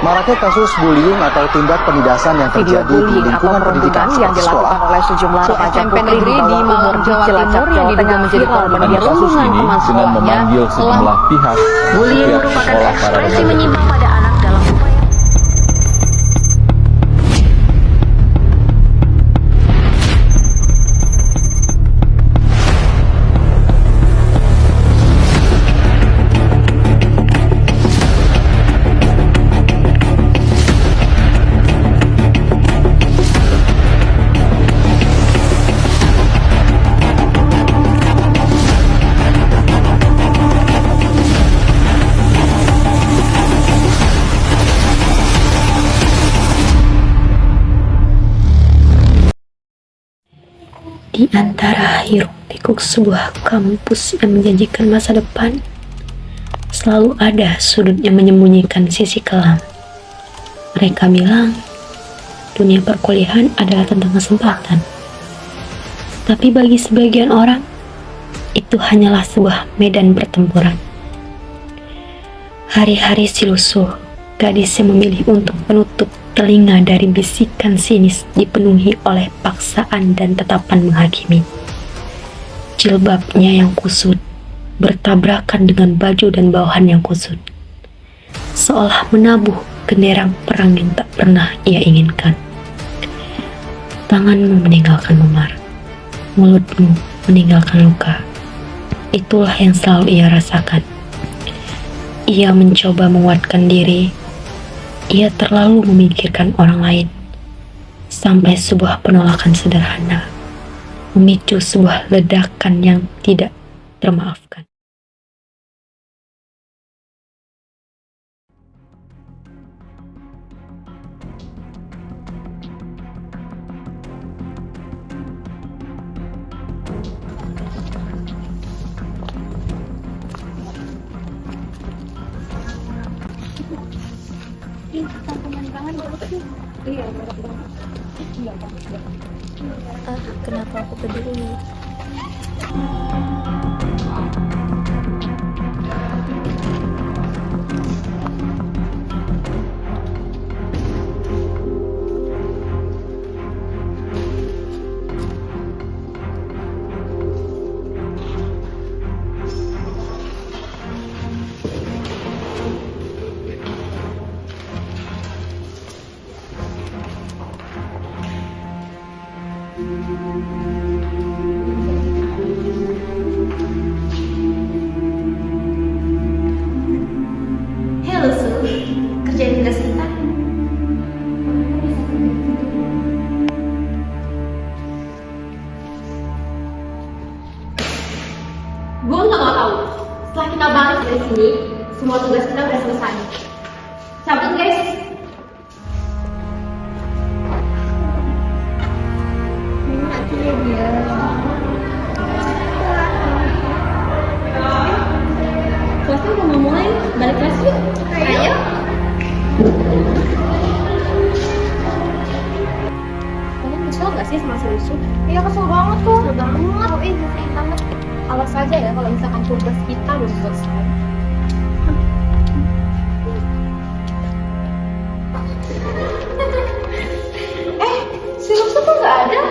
Maraknya kasus bullying atau tindak penindasan yang Video terjadi di bullying atau lingkungan pendidikan perundungan yang sekolah. dilakukan oleh sejumlah remaja SMP putri negeri di Malang, Jawa Timur yang diduga menjadi korban Dalam kasus ini dengan memanggil sejumlah pihak, bullying pihak merupakan sekolah para ekspresi remaja. menyimpang pada anak dalam upaya Di antara hiruk-pikuk sebuah kampus yang menjanjikan masa depan, selalu ada sudut yang menyembunyikan sisi kelam. Mereka bilang, dunia perkuliahan adalah tentang kesempatan. Tapi bagi sebagian orang, itu hanyalah sebuah medan pertempuran. Hari-hari silusuh, gadis yang memilih untuk menutup telinga dari bisikan sinis dipenuhi oleh paksaan dan tatapan menghakimi. Jilbabnya yang kusut bertabrakan dengan baju dan bawahan yang kusut, seolah menabuh genderang perang yang tak pernah ia inginkan. Tanganmu meninggalkan memar, mulutmu meninggalkan luka. Itulah yang selalu ia rasakan. Ia mencoba menguatkan diri. Ia terlalu memikirkan orang lain, sampai sebuah penolakan sederhana memicu sebuah ledakan yang tidak termaafkan. Kenapa aku peduli? Halo Su, kerjain tugas kita. Gue nggak mau tahu. Setelah kita balik dari sini, semua tugas kita udah selesai. Cabut guys. Kelasnya udah mau mulai, balik kelas yuk. Ayo. Kalian kesel gak sih sama si Lusu? Iya kesel banget tuh. Kesel banget. Oh iya, sayang banget. Awas aja ya kalau misalkan tugas kita belum selesai. Si Lusu tuh gak ada.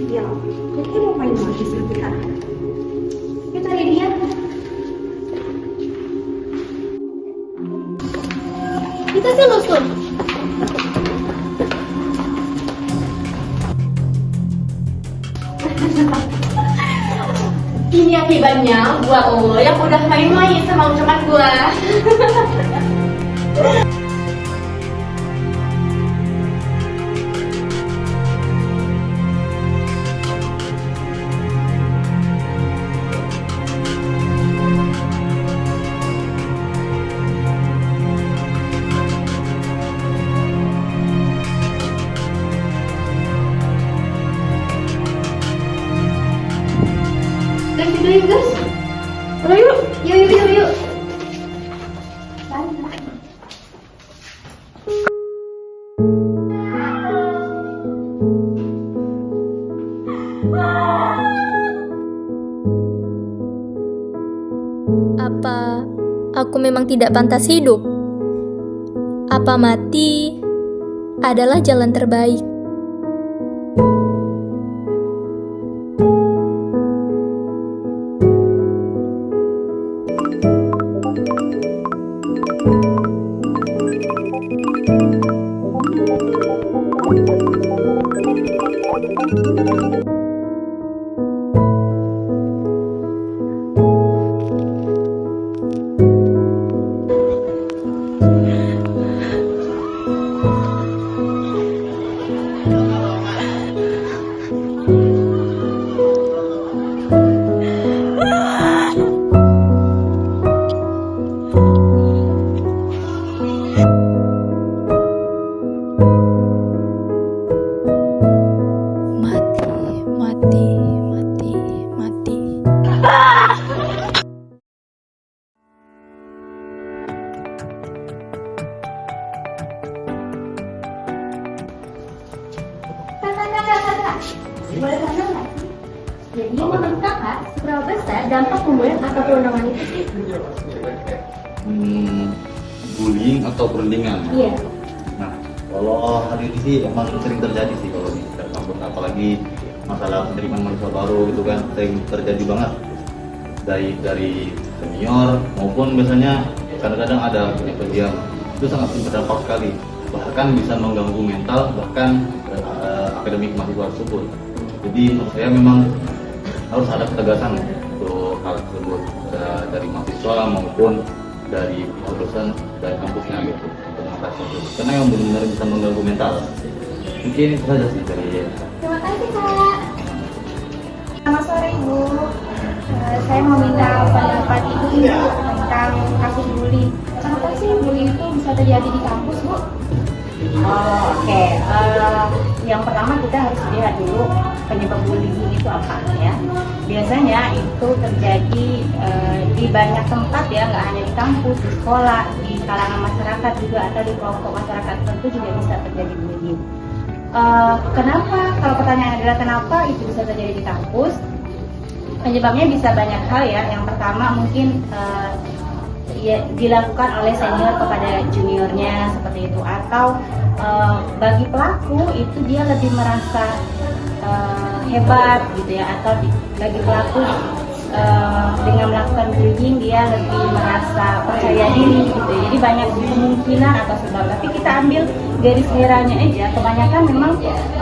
Ya, kayaknya mau main lagi sama kita. Kita cari dia. Kita sih Lusu. Ini akibatnya buat lo yang udah main-main sama ucapan gua. Guys, yuk, yuk. aku memang tidak pantas hidup? Apa mati adalah jalan terbaik? Mati. Boleh tanya nggak sih? Jadi menurut kakak, seberapa besar dampak pembulian atau perundungan itu sih? Bullying atau perundingan? Iya. Nah, kalau hal ini sih emang sering terjadi sih kalau di kampus, apalagi masalah penerimaan mahasiswa baru gitu kan, sering terjadi banget dari senior maupun biasanya kadang-kadang ada pendiam, itu sangat berdampak sekali, bahkan bisa mengganggu mental bahkan akademik mahasiswa tersebut. Jadi menurut saya memang harus ada ketegasan untuk hal tersebut dari mahasiswa maupun dari dosen dari kampusnya gitu untuk mengatasi itu, karena yang benar-benar bisa mengganggu mental. Mungkin itu saja sih dari Terima kasih kak. Selamat sore ibu. Saya mau minta pendapat ibu tentang kasus bully. Kenapa sih bully itu bisa terjadi di kampus bu? Oke. Yang pertama kita harus lihat dulu penyebab bullying itu apa ya. Biasanya itu terjadi di banyak tempat ya, nggak hanya di kampus, di sekolah, di kalangan masyarakat juga, atau di kelompok masyarakat tertentu juga bisa terjadi bullying. Kenapa? Kalau pertanyaan adalah kenapa itu bisa terjadi di kampus? Penyebabnya bisa banyak hal ya. Yang pertama mungkin ya, dilakukan oleh senior kepada juniornya seperti itu, atau bagi pelaku itu dia lebih merasa hebat gitu ya, atau bagi pelaku dengan melakukan bullying dia lebih merasa percaya diri gitu ya. Jadi banyak kemungkinan atau sebab, tapi kita ambil garis merahnya aja, kebanyakan memang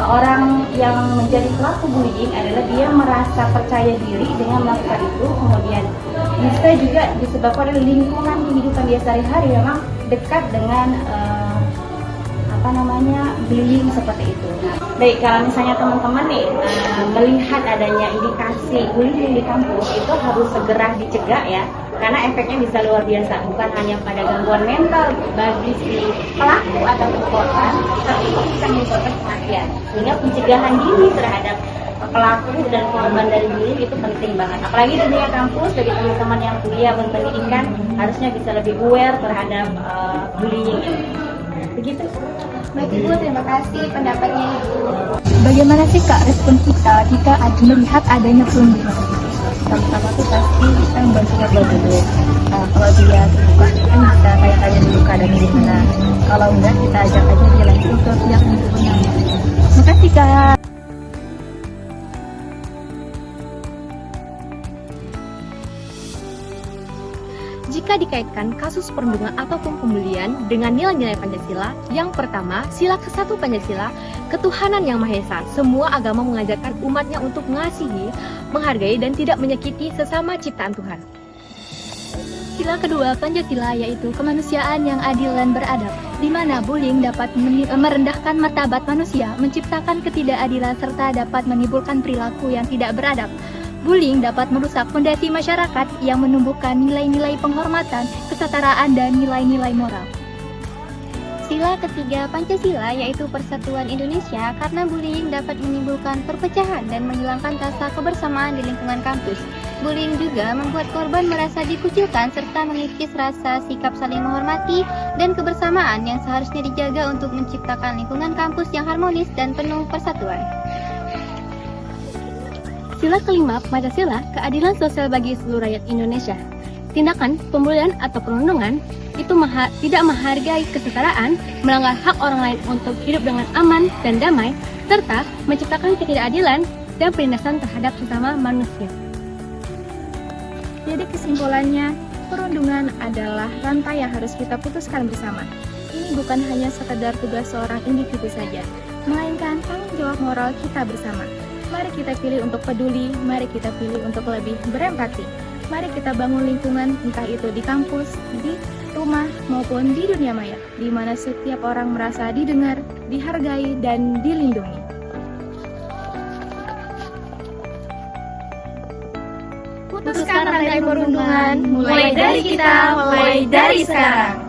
orang yang menjadi pelaku bullying adalah dia merasa percaya diri dengan melakukan itu, kemudian bisa juga disebabkan oleh lingkungan kehidupan dia sehari-hari memang dekat dengan bullying seperti itu. Baik, kalau misalnya teman-teman nih melihat adanya indikasi bullying di kampus, itu harus segera dicegah ya, karena efeknya bisa luar biasa, bukan hanya pada gangguan mental bagi si pelaku atau korban, tapi bisa menyebabkan kematian. Sehingga pencegahan dini terhadap pelaku dan korban dari bullying itu penting banget. Apalagi di dunia kampus, bagi teman-teman yang kuliah berpendidikan harusnya bisa lebih aware terhadap bullying ini. Begitu. Baik ibu, terima kasih pendapatnya ibu. Bagaimana sih kak respon kita jika melihat adanya perundingan? Pertama tuh pasti kita membantu ngobrol dulu. Kalau dia terbuka, kan bisa tanya-tanya dulu keadaannya gimana. Kalau enggak, kita ajak aja dia langsung ke pihak yang berwenang. Makasih kak. Jika dikaitkan kasus perundungan ataupun pembulian dengan nilai-nilai Pancasila, yang pertama, sila ke-1 Pancasila, ketuhanan yang Maha Esa. Semua agama mengajarkan umatnya untuk mengasihi, menghargai, dan tidak menyakiti sesama ciptaan Tuhan. Sila kedua Pancasila yaitu kemanusiaan yang adil dan beradab, di mana bullying dapat merendahkan martabat manusia, menciptakan ketidakadilan, serta dapat menimbulkan perilaku yang tidak beradab. Bullying dapat merusak fondasi masyarakat yang menumbuhkan nilai-nilai penghormatan, kesetaraan, dan nilai-nilai moral. Sila ketiga Pancasila yaitu Persatuan Indonesia, karena bullying dapat menimbulkan perpecahan dan menghilangkan rasa kebersamaan di lingkungan kampus. Bullying juga membuat korban merasa dikucilkan serta mengikis rasa sikap saling menghormati dan kebersamaan yang seharusnya dijaga untuk menciptakan lingkungan kampus yang harmonis dan penuh persatuan. Sila kelima Pancasila, keadilan sosial bagi seluruh rakyat Indonesia. Tindakan pembulian atau perundungan itu tidak menghargai kesetaraan, melanggar hak orang lain untuk hidup dengan aman dan damai, serta menciptakan ketidakadilan dan penindasan terhadap sesama manusia. Jadi kesimpulannya, perundungan adalah rantai yang harus kita putuskan bersama. Ini bukan hanya sekedar tugas seorang individu saja, melainkan tanggung jawab moral kita bersama. Mari kita pilih untuk peduli, mari kita pilih untuk lebih berempati. Mari kita bangun lingkungan, entah itu di kampus, di rumah, maupun di dunia maya, di mana setiap orang merasa didengar, dihargai, dan dilindungi. Putuskan rantai perundungan, mulai dari kita, mulai dari sekarang.